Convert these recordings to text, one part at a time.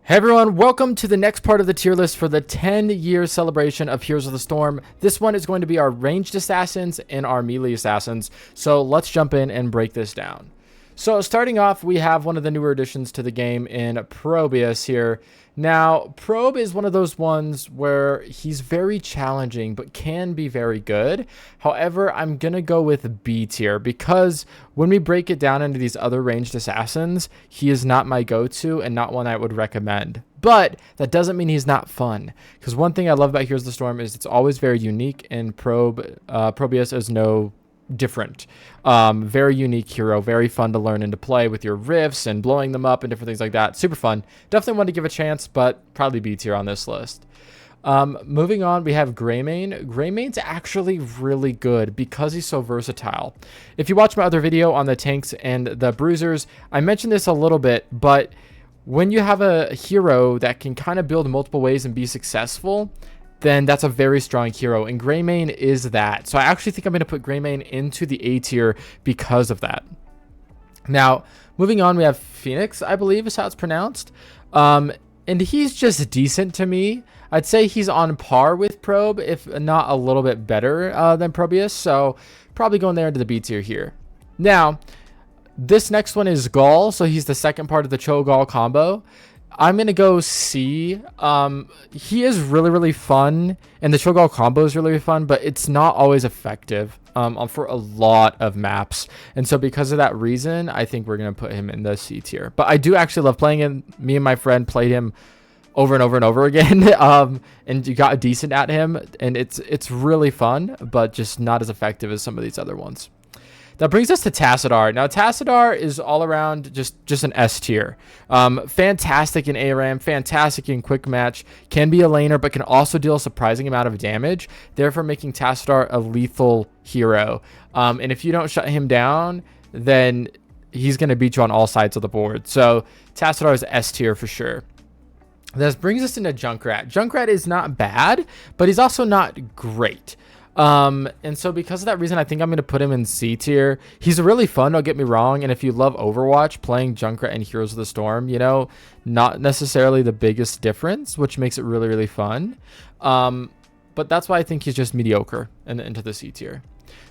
Hey everyone, welcome to the next part of the tier list for the 10-year celebration of Heroes of the Storm. This one is going to be our ranged assassins and our melee assassins. So let's jump in and break this down. So starting off, we have one of the newer additions to the game in Probius here. Now, Probe is one of those ones where he's very challenging, but can be very good. However, I'm going to go with B tier because when we break it down into these other ranged assassins, he is not my go-to and not one I would recommend. But that doesn't mean he's not fun, because one thing I love about Heroes of the Storm is it's always very unique, and Probius is no different. Very unique hero, very fun to learn and to play with your rifts and blowing them up and different things like that. Super fun. Definitely want to give a chance, but probably B tier on this list. Moving on, we have Greymane. Greymane's actually really good because he's so versatile. If you watch my other video on the tanks and the bruisers, I mentioned this a little bit, but when you have a hero that can kind of build multiple ways and be successful, then that's a very strong hero, and Greymane is that. So I actually think I'm going to put Greymane into the A tier because of that. Now, moving on, we have Phoenix, I believe is how it's pronounced. And he's just decent to me. I'd say he's on par with Probe, if not a little bit better than Probius. So probably going there into the B tier here. Now, this next one is Gaul. So he's the second part of the Cho-Gaul combo. I'm going to go C. He is really, really fun, and the Cho-Gaul combo is really fun, but it's not always effective for a lot of maps. And so because of that reason, I think we're going to put him in the C tier. But I do actually love playing him. Me and my friend played him over and over and over again, and you got decent at him, and it's really fun, but just not as effective as some of these other ones. That brings us to Tassadar. Now, Tassadar is all around just an S tier. Fantastic in ARAM, fantastic in quick match, can be a laner, but can also deal a surprising amount of damage, therefore making Tassadar a lethal hero. And if you don't shut him down, then he's going to beat you on all sides of the board. So Tassadar is S tier for sure. This brings us into Junkrat. Junkrat is not bad, but he's also not great. And so because of that reason, I think I'm going to put him in C tier. He's really fun, don't get me wrong. And if you love Overwatch, playing Junkrat and Heroes of the Storm, you know, not necessarily the biggest difference, which makes it really, really fun. But that's why I think he's just mediocre and into the C tier.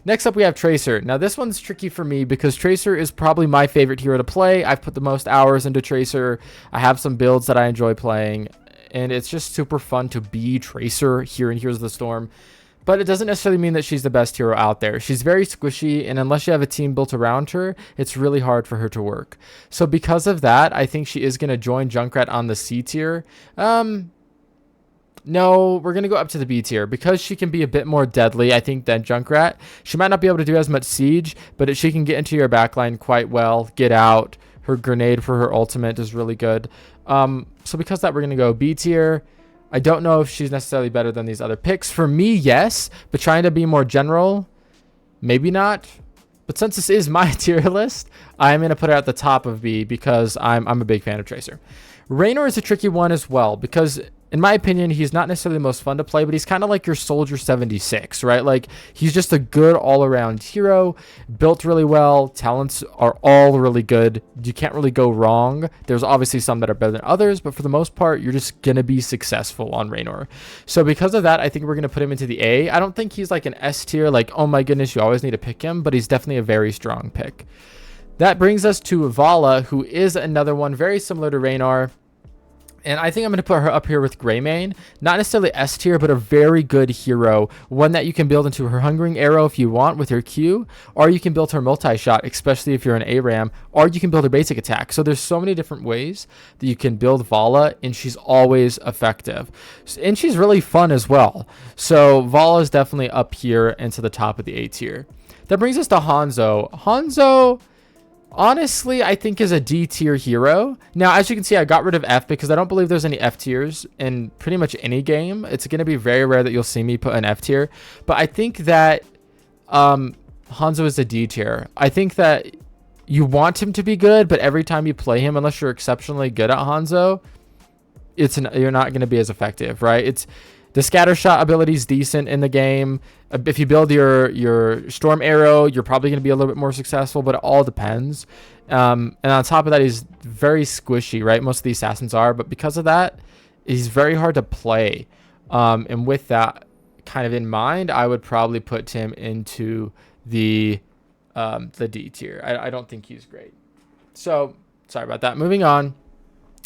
Next up, we have Tracer. Now, this one's tricky for me because Tracer is probably my favorite hero to play. I've put the most hours into Tracer. I have some builds that I enjoy playing, and it's just super fun to be Tracer here in Heroes of the Storm. But it doesn't necessarily mean that she's the best hero out there. She's very squishy, and unless you have a team built around her, it's really hard for her to work. So because of that, I think she is going to join Junkrat on the C tier. No, we're going to go up to the B tier because she can be a bit more deadly, I think, than Junkrat. She might not be able to do as much siege, but she can get into your backline quite well, get out. Her grenade for her ultimate is really good. So because of that, we're going to go B tier. I don't know if she's necessarily better than these other picks. For me, yes, but trying to be more general, maybe not. But since this is my tier list, I'm going to put her at the top of B because I'm a big fan of Tracer. Raynor is a tricky one as well because, in my opinion, he's not necessarily the most fun to play, but he's kind of like your Soldier 76, right? Like, he's just a good all-around hero, built really well, talents are all really good. You can't really go wrong. There's obviously some that are better than others, but for the most part, you're just going to be successful on Raynor. So because of that, I think we're going to put him into the A. I don't think he's like an S tier, like, oh my goodness, you always need to pick him, but he's definitely a very strong pick. That brings us to Vala, who is another one very similar to Raynor. And I think I'm going to put her up here with Greymane. Not necessarily S tier, but a very good hero. One that you can build into her Hungering Arrow if you want with her Q. Or you can build her multi-shot, especially if you're an ARAM. Or you can build her basic attack. So there's so many different ways that you can build Vala, and she's always effective. And she's really fun as well. So Vala is definitely up here into the top of the A tier. That brings us to Hanzo. Hanzo, honestly, I think is a D tier hero. Now, as you can see, I got rid of F because I don't believe there's any F tiers in pretty much any game. It's going to be very rare that you'll see me put an F tier. But I think that Hanzo is a D tier. I think that you want him to be good, but every time you play him, unless you're exceptionally good at Hanzo, you're not going to be as effective, right? The scatter shot ability is decent in the game. If you build your storm arrow, you're probably going to be a little bit more successful, but it all depends. And on top of that, he's very squishy, right? Most of the assassins are, but because of that, he's very hard to play. And with that kind of in mind, I would probably put him into the D tier. I don't think he's great. So sorry about that. Moving on.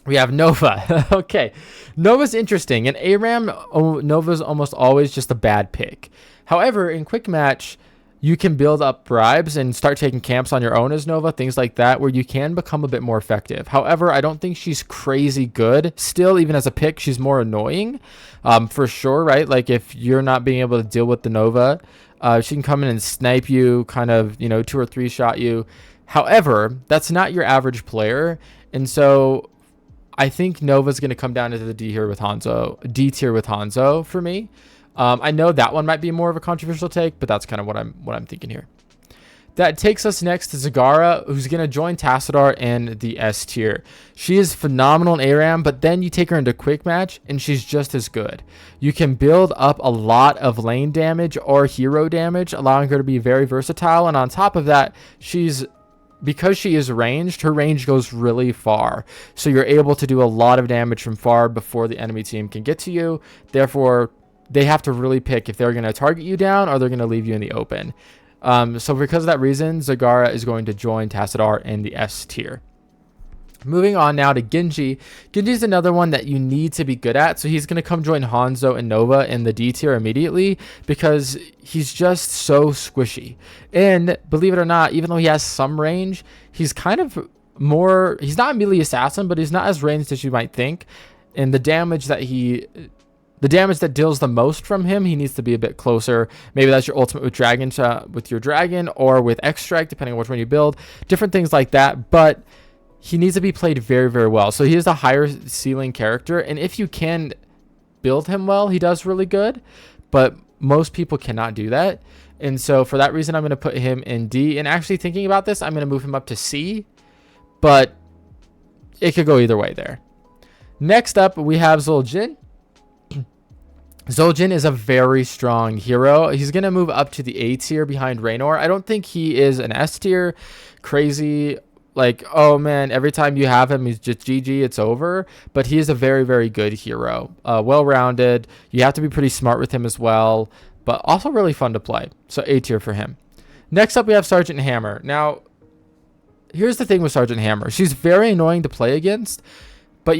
We have Nova. Okay. Nova's interesting. In ARAM, Nova's almost always just a bad pick. However, in Quick Match, you can build up bribes and start taking camps on your own as Nova, things like that, where you can become a bit more effective. However, I don't think she's crazy good. Still, even as a pick, she's more annoying, for sure, right? Like, if you're not being able to deal with the Nova, she can come in and snipe you, kind of, 2 or 3 shot you. However, that's not your average player, and so I think Nova's going to come down into the D tier with Hanzo for me. I know that one might be more of a controversial take, but that's kind of what I'm thinking here. That takes us next to Zagara, who's going to join Tassadar in the S tier. She is phenomenal in ARAM, but then you take her into Quick Match, and she's just as good. You can build up a lot of lane damage or hero damage, allowing her to be very versatile. And on top of that, because she is ranged, her range goes really far. So you're able to do a lot of damage from far before the enemy team can get to you. Therefore, they have to really pick if they're going to target you down or they're going to leave you in the open. So because of that reason, Zagara is going to join Tassadar in the S tier. Moving on now to Genji. Genji is another one that you need to be good at. So he's going to come join Hanzo and Nova in the D tier immediately because he's just so squishy. And believe it or not, even though he has some range, he's kind of more, he's not a melee assassin, but he's not as ranged as you might think. And the damage that deals the most from him, he needs to be a bit closer. Maybe that's your ultimate with dragon, with your dragon, or with X-Strike, depending on which one you build. Different things like that, but he needs to be played very, very well. So he is a higher ceiling character, and if you can build him well, he does really good, but most people cannot do that. And so for that reason, I'm going to put him in D. And actually thinking about this, I'm going to move him up to C, but it could go either way there. Next up, we have Zul'Jin. Zul'Jin is a very strong hero. He's going to move up to the A tier behind Raynor. I don't think he is an S tier. Crazy, like, oh man, every time you have him, he's just GG, it's over. But he is a very, very good hero. Well-rounded. You have to be pretty smart with him as well, but also really fun to play. So A tier for him. Next up, we have Sergeant Hammer. Now, here's the thing with Sergeant Hammer. She's very annoying to play against, but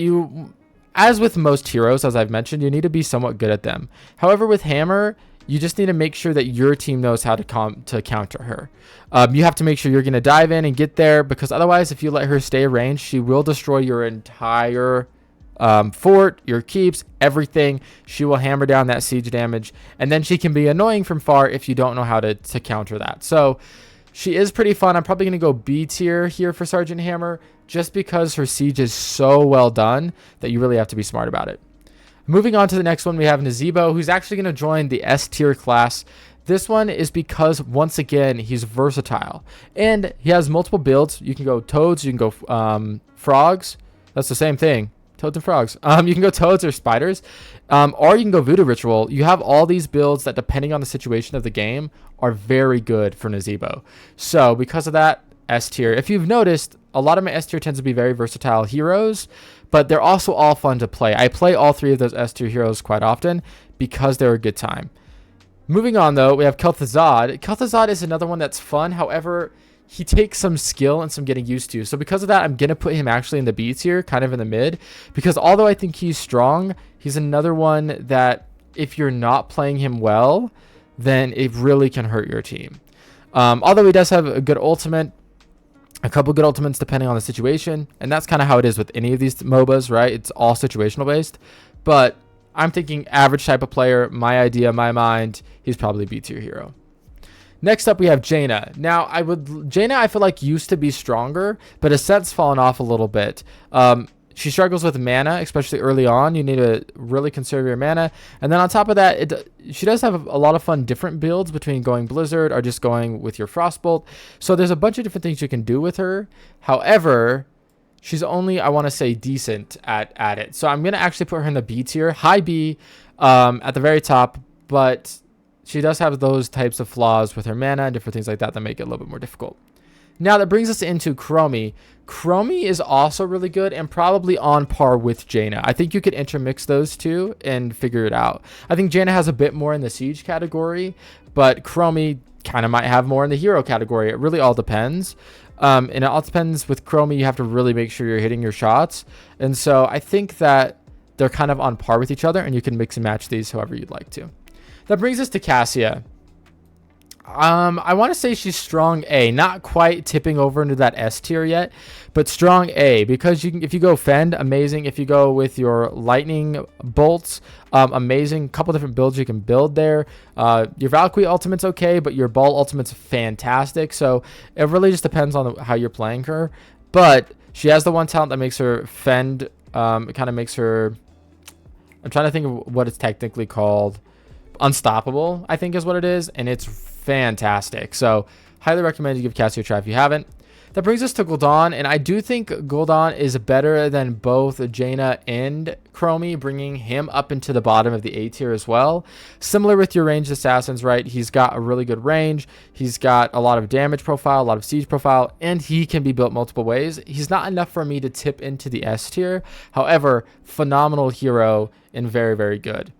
as with most heroes, as I've mentioned, you need to be somewhat good at them. However, with Hammer, you just need to make sure that your team knows how to counter her. You have to make sure you're going to dive in and get there, because otherwise, if you let her stay ranged, she will destroy your entire fort, your keeps, everything. She will hammer down that siege damage, and then she can be annoying from far if you don't know how to counter that. So she is pretty fun. I'm probably going to go B tier here for Sergeant Hammer, just because her siege is so well done that you really have to be smart about it. Moving on to the next one, we have Nazeebo, who's actually going to join the S tier class. This one is because, once again, he's versatile. And he has multiple builds. You can go toads, you can go frogs. That's the same thing. Toads and frogs. You can go toads or spiders. Or you can go voodoo ritual. You have all these builds that, depending on the situation of the game, are very good for Nazeebo. So, because of that, S tier. If you've noticed, a lot of my S tier tends to be very versatile heroes, but they're also all fun to play. I play all 3 of those S tier heroes quite often because they're a good time. Moving on, though, we have Kel'Thuzad. Kel'Thuzad is another one that's fun. However, he takes some skill and some getting used to. So because of that, I'm going to put him actually in the B tier, kind of in the mid, because although I think he's strong, he's another one that if you're not playing him well, then it really can hurt your team. Although he does have a good ultimate, a couple good ultimates depending on the situation, and that's kind of how it is with any of these MOBAs, right? It's all situational based, but I'm thinking average type of player, my idea, my mind, he's probably B tier hero. Next up, we have Jaina. Now, Jaina, I feel like used to be stronger, but has since fallen off a little bit. She struggles with mana, especially early on. You need to really conserve your mana. And then on top of that, she does have a lot of fun different builds between going Blizzard or just going with your Frostbolt. So there's a bunch of different things you can do with her. However, she's only, I want to say, decent at it. So I'm going to actually put her in the B tier, high B, at the very top, but she does have those types of flaws with her mana and different things like that that make it a little bit more difficult. Now that brings us into Chromie. Chromie is also really good and probably on par with Jaina. I think you could intermix those two and figure it out. I think Jaina has a bit more in the siege category, but Chromie kind of might have more in the hero category. It really all depends. And it all depends with Chromie. You have to really make sure you're hitting your shots. And so I think that they're kind of on par with each other, and you can mix and match these however you'd like to. That brings us to Cassia. I want to say she's strong A, not quite tipping over into that S tier yet, but strong A, because you can, if you go fend, amazing. If you go with your lightning bolts, amazing. Couple different builds you can build there. Your Valkyrie ultimate's okay, but your ball ultimate's fantastic. So it really just depends on how you're playing her. But she has the one talent that makes her fend. It kind of makes her, I'm trying to think of what it's technically called. Unstoppable, I think is what it is, and it's fantastic. So highly recommend you give Cassie a try if you haven't. That brings us to Gul'dan, and I do think Gul'dan is better than both Jaina and Chromie, bringing him up into the bottom of the A tier as well. Similar with your ranged assassins, right? He's got a really good range. He's got a lot of damage profile, a lot of siege profile, and he can be built multiple ways. He's not enough for me to tip into the S tier. However, phenomenal hero and very, very good.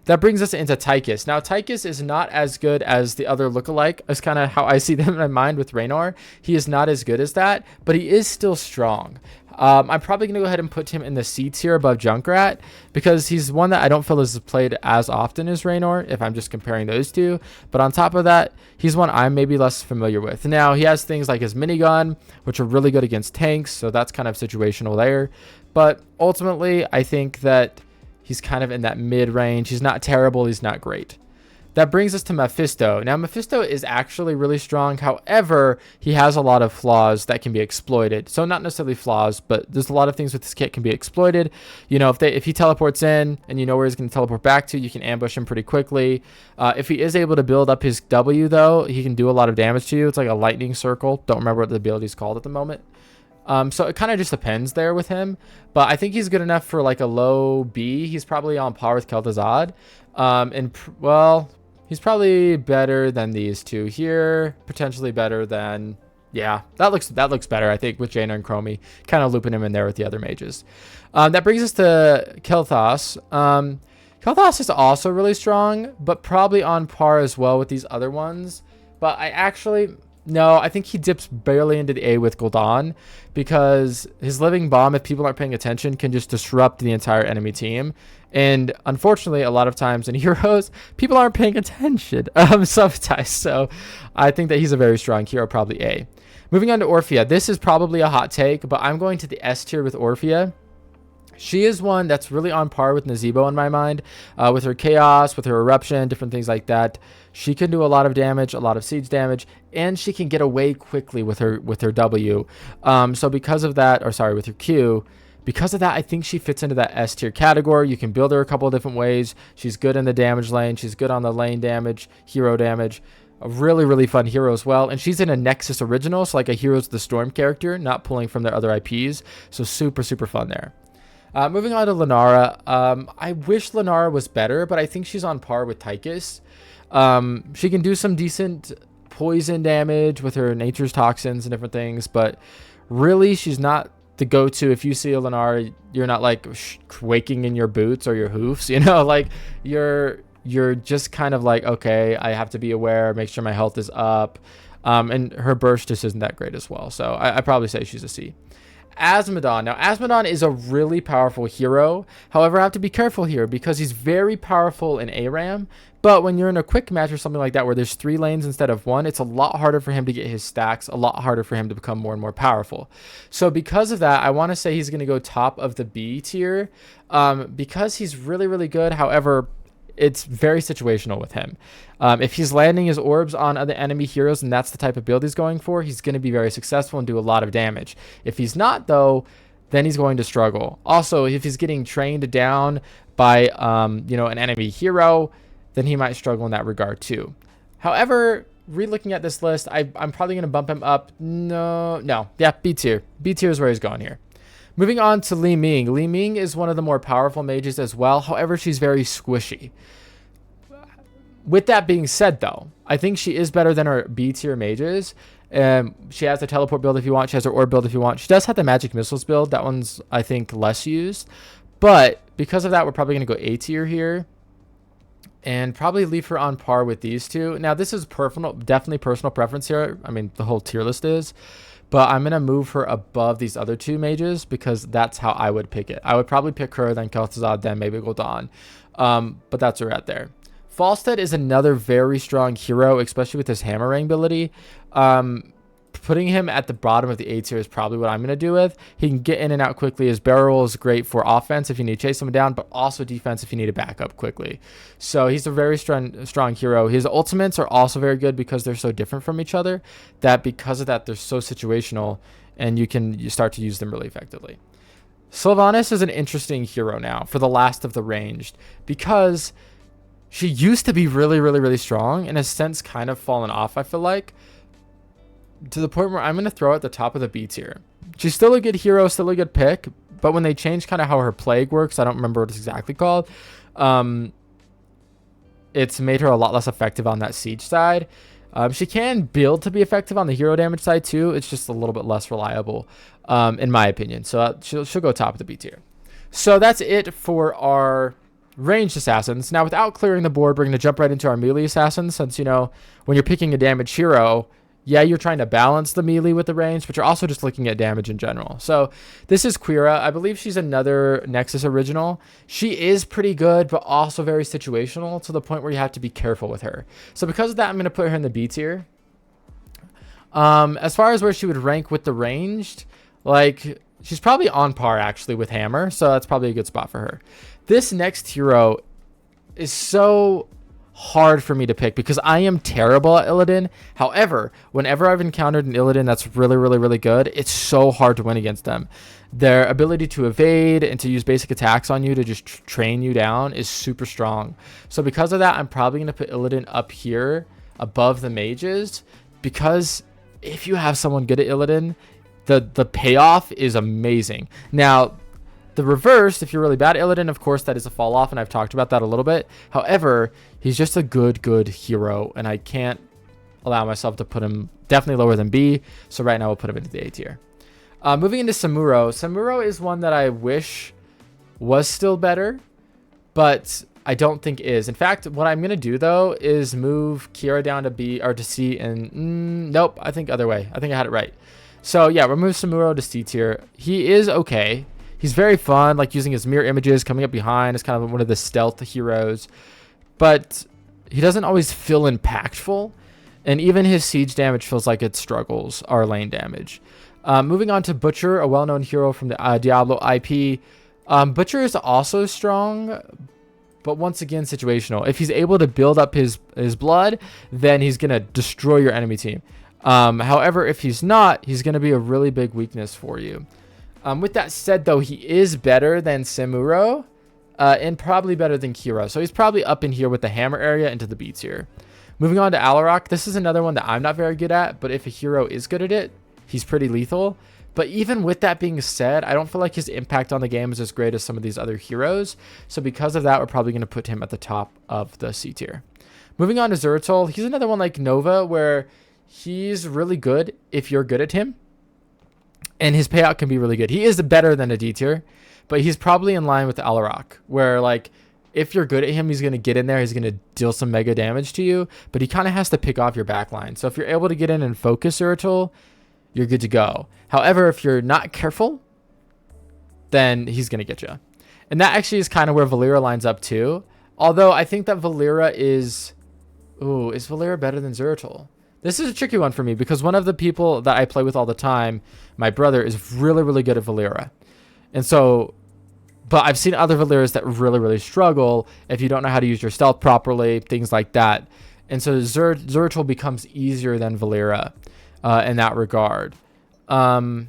That brings us into Tychus. Now, Tychus is not as good as the other lookalike. That's kind of how I see them in my mind with Raynor. He is not as good as that, but he is still strong. I'm probably going to go ahead and put him in the C tier above Junkrat, because he's one that I don't feel is played as often as Raynor, if I'm just comparing those two. But on top of that, he's one I'm maybe less familiar with. Now, he has things like his minigun, which are really good against tanks, so that's kind of situational there. But ultimately, I think that he's kind of in that mid-range. He's not terrible. He's not great. That brings us to Mephisto. Now, Mephisto is actually really strong. However, he has a lot of flaws that can be exploited. So not necessarily flaws, but there's a lot of things with this kit can be exploited. You know, if he teleports in and you know where he's going to teleport back to, you can ambush him pretty quickly. If he is able to build up his W, though, he can do a lot of damage to you. It's like a lightning circle. Don't remember what the ability's called at the moment. So it kind of just depends there with him, but I think he's good enough for like a low B. He's probably on par with Kel'Thuzad. Well, he's probably better than these two here, potentially better than, yeah, that looks better, I think, with Jaina and Chromie, kind of looping him in there with the other mages. That brings us to Kel'Thas. Kel'Thas is also really strong, but probably on par as well with these other ones. But no, I think he dips barely into the A with Gul'dan, because his living bomb, if people aren't paying attention, can just disrupt the entire enemy team. And unfortunately, a lot of times in heroes, people aren't paying attention sometimes. So I think that he's a very strong hero, probably A. Moving on to Orphea. This is probably a hot take, but I'm going to the S tier with Orphea. She is one that's really on par with Nazeebo in my mind, with her chaos, with her eruption, different things like that. She can do a lot of damage, a lot of siege damage, and she can get away quickly with her W. So because of that, or sorry, with her Q, because of that, I think she fits into that S tier category. You can build her a couple of different ways. She's good in the damage lane. She's good on the lane damage, hero damage. A really, really fun hero as well. And she's in a Nexus original, so like a Heroes of the Storm character, not pulling from their other IPs. So super, super fun there. Moving on to Lunara. I wish Lunara was better, but I think she's on par with Tychus. She can do some decent poison damage with her nature's toxins and different things, but really she's not the go-to. If you see a Lunara, you're not like quaking in your boots or your hoofs, you know, like you're just kind of like, okay, I have to be aware, make sure my health is up. And her burst just isn't that great as well. So I probably say she's a C. Azmodan. Now, Azmodan is a really powerful hero. However, I have to be careful here because he's very powerful in ARAM. But when you're in a quick match or something like that where there's 3 lanes instead of 1, it's a lot harder for him to get his stacks, a lot harder for him to become more and more powerful. So because of that, I want to say he's going to go top of the B tier because he's really, really good. However, it's very situational with him. If he's landing his orbs on other enemy heroes and that's the type of build he's going for, he's going to be very successful and do a lot of damage. If he's not, though, then he's going to struggle. Also, if he's getting trained down by an enemy hero, then he might struggle in that regard too. However, re-looking at this list, I'm probably going to bump him up. Yeah, B tier. B tier is where he's going here. Moving on to Li Ming. Li Ming is one of the more powerful mages as well. However, she's very squishy. With that being said, though, I think she is better than her B tier mages. She has the teleport build if you want. She has her orb build if you want. She does have the magic missiles build. That one's, I think, less used. But because of that, we're probably going to go A tier here. And probably leave her on par with these two. Now, this is definitely personal preference here. I mean, the whole tier list is. But I'm going to move her above these other two mages because that's how I would pick it. I would probably pick her, then Kel'Thuzad, then maybe Gul'dan. But that's where we're at there. Falstad is another very strong hero, especially with his hammering ability. Putting him at the bottom of the A tier is probably what I'm going to do with. He can get in and out quickly. His barrel is great for offense if you need to chase him down, but also defense if you need to back up quickly. So he's a very strong hero. His ultimates are also very good because they're so different from each other that because of that, they're so situational and you start to use them really effectively. Sylvanas is an interesting hero now for the last of the ranged because she used to be really, really, really strong and has since kind of fallen off, I feel like, to the point where I'm going to throw her at the top of the B tier. She's still a good hero, still a good pick, but when they change kind of how her plague works, I don't remember what it's exactly called, it's made her a lot less effective on that siege side. She can build to be effective on the hero damage side too. It's just a little bit less reliable, in my opinion. So she'll go top of the B tier. So that's it for our ranged assassins. Now, without clearing the board, we're going to jump right into our melee assassins since, you know, when you're picking a damage hero, yeah, you're trying to balance the melee with the range, but you're also just looking at damage in general. So this is Quira. I believe she's another Nexus original. She is pretty good, but also very situational to the point where you have to be careful with her. So because of that, I'm going to put her in the B tier. As far as where she would rank with the ranged, like, she's probably on par actually with Hammer, so that's probably a good spot for her. This next hero is so hard for me to pick because I am terrible at Illidan. However, whenever I've encountered an Illidan that's really, really, really good, it's so hard to win against them. Their ability to evade and to use basic attacks on you to just train you down is super strong. So because of that, I'm probably going to put Illidan up here above the mages because if you have someone good at Illidan, the payoff is amazing. Now, the reverse, if you're really bad at Illidan, of course, that is a fall off, and I've talked about that a little bit. However, he's just a good hero, and I can't allow myself to put him definitely lower than B, so right now we'll put him into the A tier. Moving into Samuro. Samuro is one that I wish was still better, but I don't think is. In fact, what I'm going to do, though, is move Kira down to B, or to C, and nope, I think other way. I think I had it right. So, yeah, we'll move Samuro to C tier. He is okay. He's very fun, like using his mirror images, coming up behind. It's kind of one of the stealth heroes. But he doesn't always feel impactful. And even his siege damage feels like it struggles our lane damage. Moving on to Butcher, a well-known hero from the Diablo IP. Butcher is also strong, but once again, situational. If he's able to build up his blood, then he's going to destroy your enemy team. However, if he's not, he's going to be a really big weakness for you. With that said, though, he is better than Samuro and probably better than Kira. So he's probably up in here with the hammer area into the B tier. Moving on to Alarak. This is another one that I'm not very good at, but if a hero is good at it, he's pretty lethal. But even with that being said, I don't feel like his impact on the game is as great as some of these other heroes. So because of that, we're probably going to put him at the top of the C tier. Moving on to Zeratul. He's another one like Nova where he's really good if you're good at him. And his payout can be really good. He is better than a D tier, but he's probably in line with Alarak, where like if you're good at him, he's going to get in there. He's going to deal some mega damage to you, but he kind of has to pick off your backline. So if you're able to get in and focus Zeratul, you're good to go. However, if you're not careful, then he's going to get you. And that actually is kind of where Valeera lines up too. Although I think that Valeera is... Ooh, is Valeera better than Zeratul? This is a tricky one for me because one of the people that I play with all the time, my brother, is really, really good at Valeera. And so, but I've seen other Valeeras that really, really struggle if you don't know how to use your stealth properly, things like that. And so Zeratul becomes easier than Valeera in that regard. So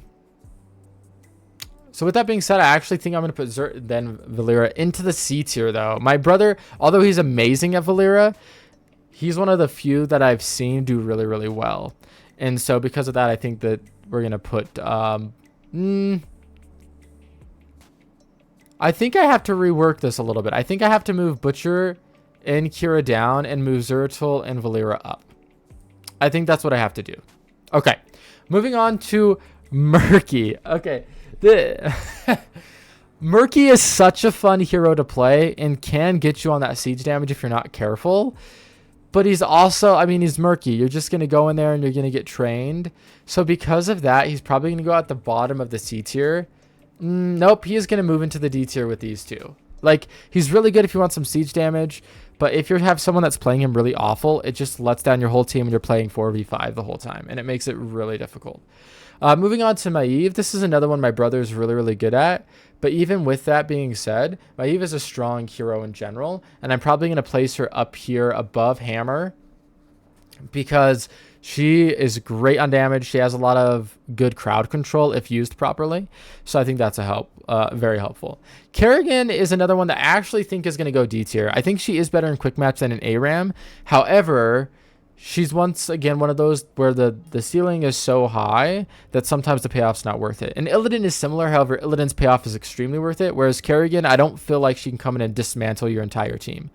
with that being said, I actually think I'm going to put Valeera into the C tier though. My brother, although he's amazing at Valeera, he's one of the few that I've seen do really, really well. And so because of that, I think that we're going to put... I think I have to rework this a little bit. I think I have to move Butcher and Kira down and move Zeratul and Valera up. I think that's what I have to do. Okay, moving on to Murky. Okay, Murky is such a fun hero to play and can get you on that siege damage if you're not careful. But he's also, I mean, he's Murky. You're just going to go in there and you're going to get trained. So because of that, he's probably going to go at the bottom of the C tier. Nope, he is going to move into the D tier with these two. Like, he's really good if you want some siege damage. But if you have someone that's playing him really awful, it just lets down your whole team and you're playing 4v5 the whole time. And it makes it really difficult. Moving on to Maeve. This is another one my brother is really, really good at. But even with that being said, Maeve is a strong hero in general. And I'm probably going to place her up here above Hammer, because she is great on damage. She has a lot of good crowd control if used properly. So I think that's very helpful. Kerrigan is another one that I actually think is going to go D tier. I think she is better in quick match than in ARAM. However, she's once again one of those where the ceiling is so high that sometimes the payoff's not worth it. And Illidan is similar. However, Illidan's payoff is extremely worth it. Whereas Kerrigan, I don't feel like she can come in and dismantle your entire team.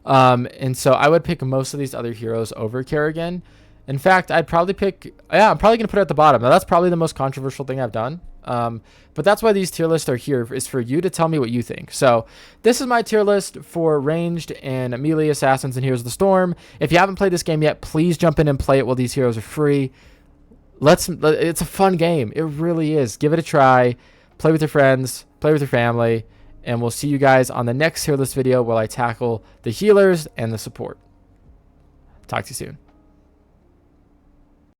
And so I would pick most of these other heroes over Kerrigan. In fact, I'd probably pick, I'm probably going to put her at the bottom. Now, that's probably the most controversial thing I've done. But that's why these tier lists are here, is for you to tell me what you think. So this is my tier list for ranged and melee assassins and Heroes of the Storm. If you haven't played this game yet, please jump in and play it while these heroes are free. It's a fun game. It really is. Give it a try. Play with your friends. Play with your family. And we'll see you guys on the next tier list video where I tackle the healers and the support. Talk to you soon.